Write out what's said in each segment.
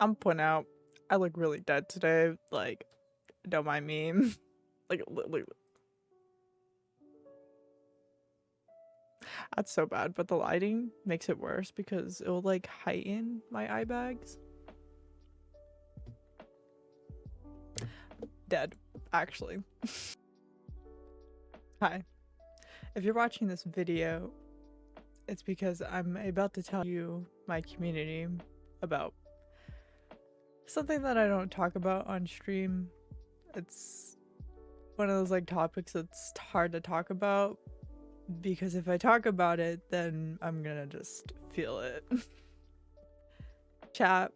I'm pointing out, I look really dead today. Like, don't mind me. Like, that's so bad. But the lighting makes it worse because it will like heighten my eye bags. Dead, actually. Hi. If you're watching this video, it's because I'm about to tell you my community about something that I don't talk about on stream. It's one of those like topics that's hard to talk about because if I talk about it, then I'm gonna just feel it. Chat,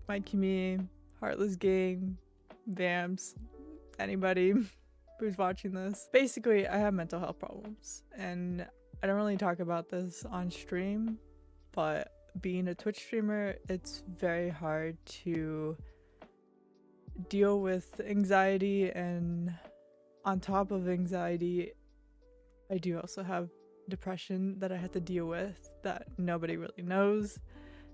my community, Heartless Gang, Vamps, anybody who's watching this. Basically, I have mental health problems, and I don't really talk about this on stream, but being a Twitch streamer, it's very hard to deal with anxiety, and on top of anxiety, I do also have depression that I have to deal with that nobody really knows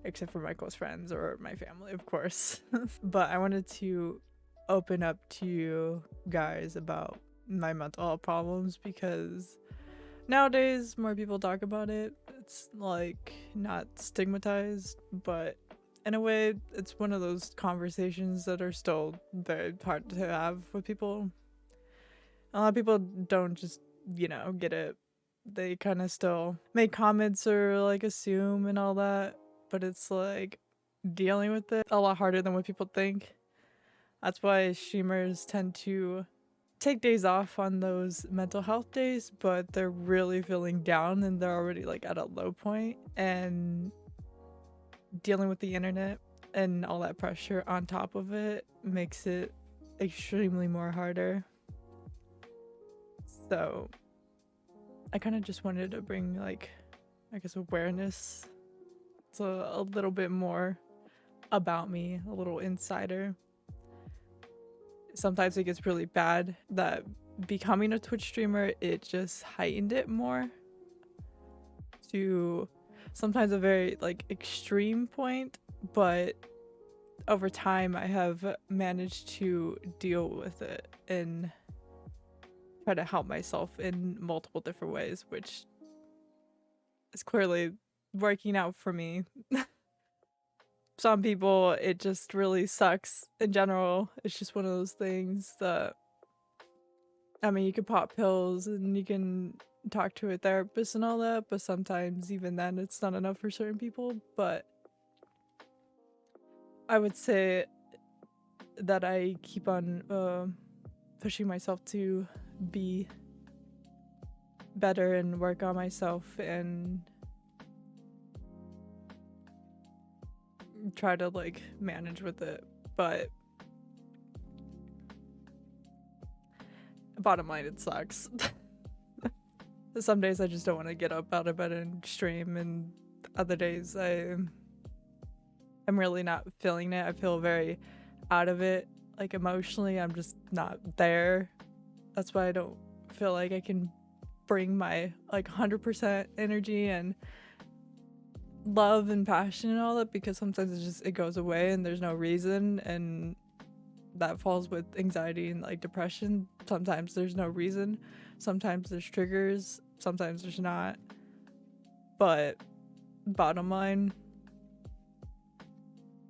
except for my close friends or my family, of course. But I wanted to open up to you guys about my mental health problems because nowadays more people talk about it. It's like not stigmatized, but in a way, it's one of those conversations that are still very hard to have with people. A lot of people don't just, get it. They kind of still make comments or like assume and all that, but it's like dealing with it a lot harder than what people think. That's why streamers tend to take days off on those mental health days, but they're really feeling down and they're already like at a low point, and dealing with the internet and all that pressure on top of it makes it extremely more harder. So I kind of just wanted to bring like, I guess, awareness to a little bit more about me, a little insider. Sometimes it gets really bad that becoming a Twitch streamer, it just heightened it more to sometimes a very like extreme point, but over time I have managed to deal with it and try to help myself in multiple different ways, which is clearly working out for me. Some people, it just really sucks in general. It's just one of those things that, I mean, you can pop pills and you can talk to a therapist and all that, but sometimes even then it's not enough for certain people. But I would say that I keep on pushing myself to be better and work on myself and try to like manage with it. But bottom line, it sucks. Some days I just don't want to get up out of bed and stream, and other days I'm really not feeling it. I feel very out of it. Like emotionally, I'm just not there. That's why I don't feel like I can bring my like 100% energy and love and passion and all that, because sometimes it goes away and there's no reason, and that falls with anxiety and like depression. Sometimes there's no reason, sometimes there's triggers, sometimes there's not. But bottom line,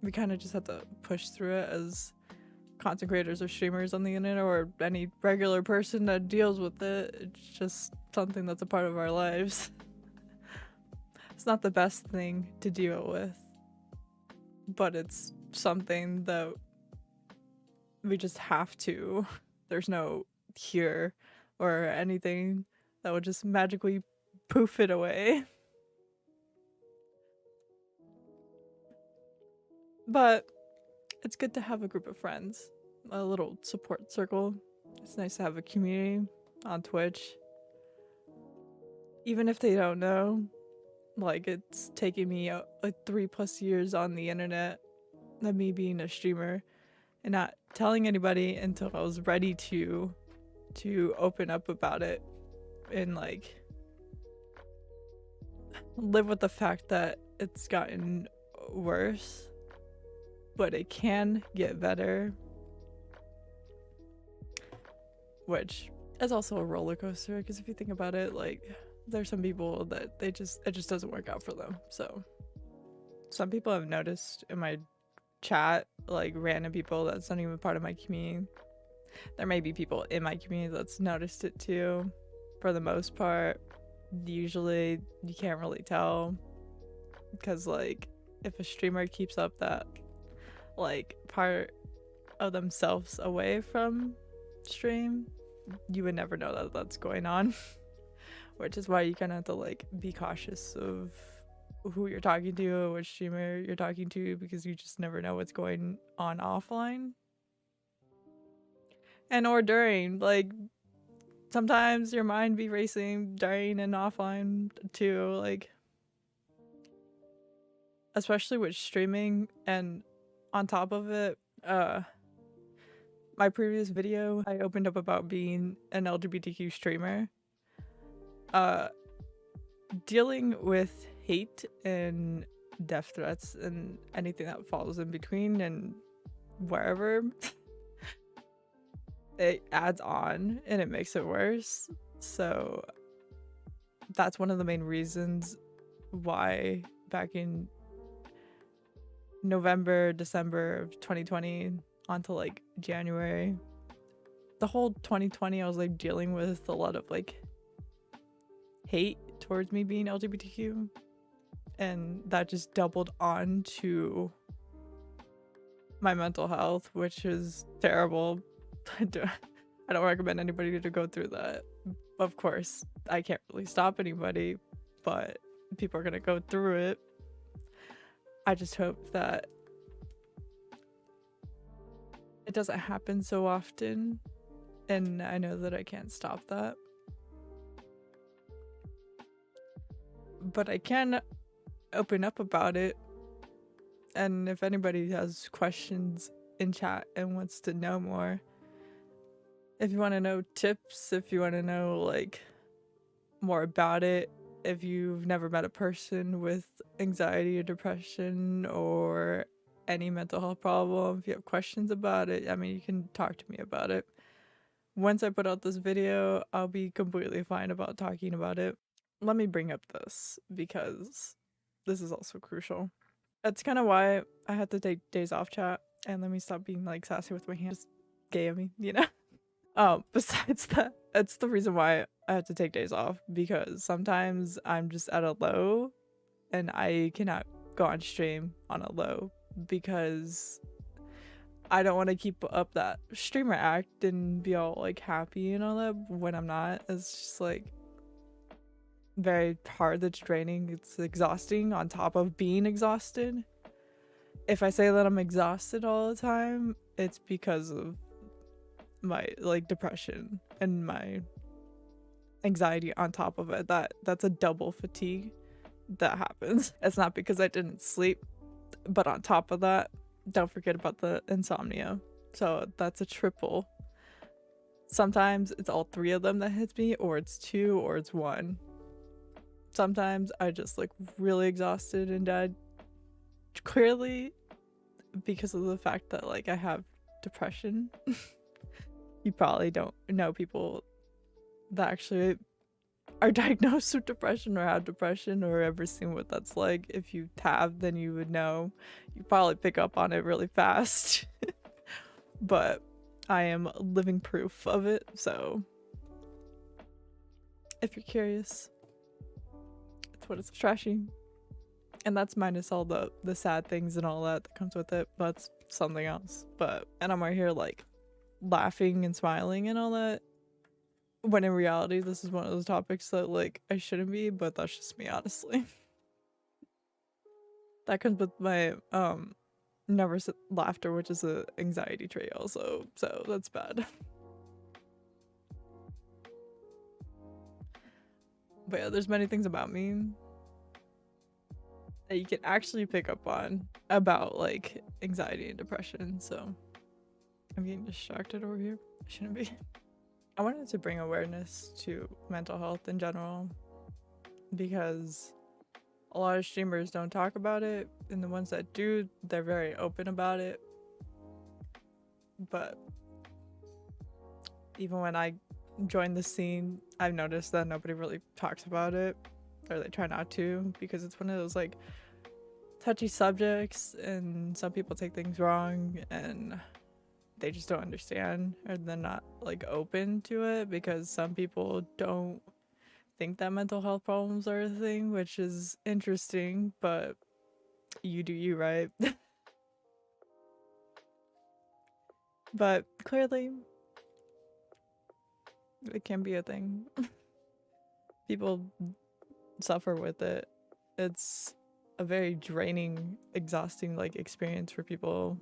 we kind of just have to push through it as content creators or streamers on the internet, or any regular person that deals with it. It's just something that's a part of our lives. It's not the best thing to deal with, but it's something that we just have to. There's no cure or anything that would just magically poof it away. But it's good to have a group of friends, a little support circle. It's nice to have a community on Twitch. Even if they don't know, like it's taken me like 3+ years on the internet of me being a streamer and not telling anybody until I was ready to open up about it and like live with the fact that it's gotten worse. but it can get better, which is also a roller coaster, because if you think about it, like, there's some people that it just doesn't work out for them. So some people have noticed in my chat, like random people that's not even part of my community. There may be people in my community that's noticed it too. For the most part, usually you can't really tell, because like if a streamer keeps up that like part of themselves away from stream, you would never know that that's going on. Which is why you kind of have to like be cautious of who you're talking to, which streamer you're talking to, because you just never know what's going on offline and or during. Like sometimes your mind be racing during and offline too, like especially with streaming. And on top of it, my previous video I opened up about being an LGBTQ streamer. Dealing with hate and death threats and anything that falls in between and wherever, it adds on and it makes it worse. So that's one of the main reasons why back in November, December of 2020 onto like January, the whole 2020 I was like dealing with a lot of like hate towards me being LGBTQ, and that just doubled on to my mental health, which is terrible. I don't recommend anybody to go through that. Of course, I can't really stop anybody, but people are gonna go through it. I just hope that it doesn't happen so often, and I know that I can't stop that. But I can open up about it, and if anybody has questions in chat and wants to know more, if you want to know tips, if you want to know like more about it, if you've never met a person with anxiety or depression or any mental health problem, if you have questions about it, I mean, you can talk to me about it. Once I put out this video, I'll be completely fine about talking about it. Let me bring up this because this is also crucial. That's kind of why I had to take days off, chat, and let me stop being like sassy with my hands. Just gay of me, you know? Besides that, that's the reason why I had to take days off, because sometimes I'm just at a low and I cannot go on stream on a low because I don't want to keep up that streamer act and be all like happy and all that when I'm not. It's just like very hard, it's draining, it's exhausting on top of being exhausted. If I say that I'm exhausted all the time, it's because of my like depression and my anxiety on top of it. That's a double fatigue that happens. It's not because I didn't sleep, but on top of that, don't forget about the insomnia. So that's a triple. Sometimes it's all three of them that hits me, or it's two, or it's one. Sometimes I just like really exhausted and dead, clearly because of the fact that like I have depression. You probably don't know people that actually are diagnosed with depression or have depression or ever seen what that's like. If you have, then you would know. You probably pick up on it really fast. But I am living proof of it, so if you're curious, that's what it's trashy. And that's minus all the sad things and all that comes with it. That's something else. And I'm right here like laughing and smiling and all that, when in reality this is one of those topics that like I shouldn't be, but that's just me, honestly. That comes with my nervous laughter, which is a anxiety trait also, so that's bad. But yeah, there's many things about me that you can actually pick up on about like anxiety and depression. So I'm getting distracted over here. I shouldn't be. I wanted to bring awareness to mental health in general, because a lot of streamers don't talk about it, and the ones that do, they're very open about it. But even when I joined the scene, I've noticed that nobody really talks about it, or they try not to, because it's one of those like touchy subjects, and some people take things wrong, and they just don't understand, or they're not like open to it, because some people don't think that mental health problems are a thing, which is interesting, but you do you, right? But clearly it can be a thing. People suffer with it. It's a very draining, exhausting like experience for people.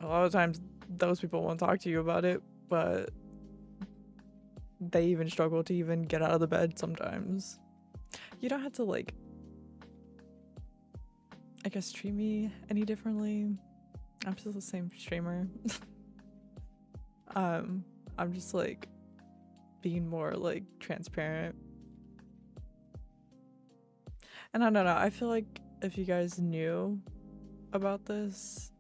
A lot of times those people won't talk to you about it, but they even struggle to even get out of the bed sometimes. You don't have to like, I guess, treat me any differently. I'm still the same streamer. I'm just like being more like transparent. And I don't know, I feel like if you guys knew about this,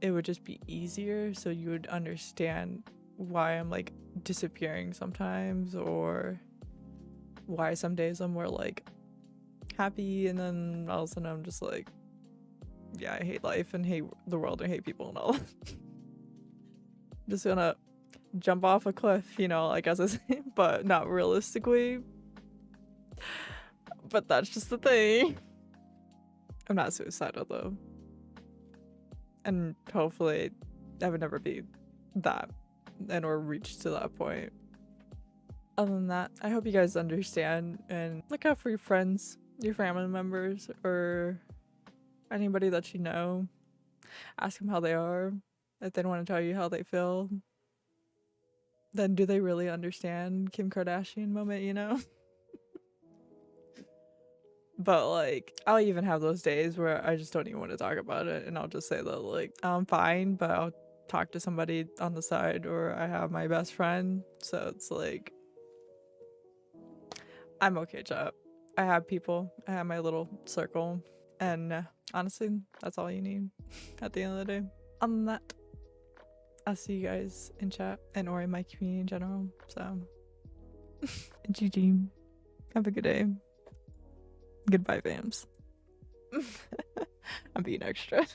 it would just be easier, so you would understand why I'm like disappearing sometimes, or why some days I'm more like happy, and then all of a sudden I'm just like, yeah, I hate life and hate the world and hate people and all. Just gonna jump off a cliff, you know, like as I say, but not realistically. But that's just the thing. I'm not suicidal though. And hopefully I would never be that and or reach to that point. Other than that, I hope you guys understand and look out for your friends, your family members, or anybody that you know. Ask them how they are. If they don't want to tell you how they feel, then do they really understand Kim Kardashian moment, you know? But like, I'll even have those days where I just don't even want to talk about it, and I'll just say that like, I'm fine, but I'll talk to somebody on the side, or I have my best friend, so it's like, I'm okay, chat. I have people, I have my little circle, and honestly, that's all you need at the end of the day. Other than that, I'll see you guys in chat and or in my community in general, so GG. Have a good day. Goodbye, Vams. I'm being extra.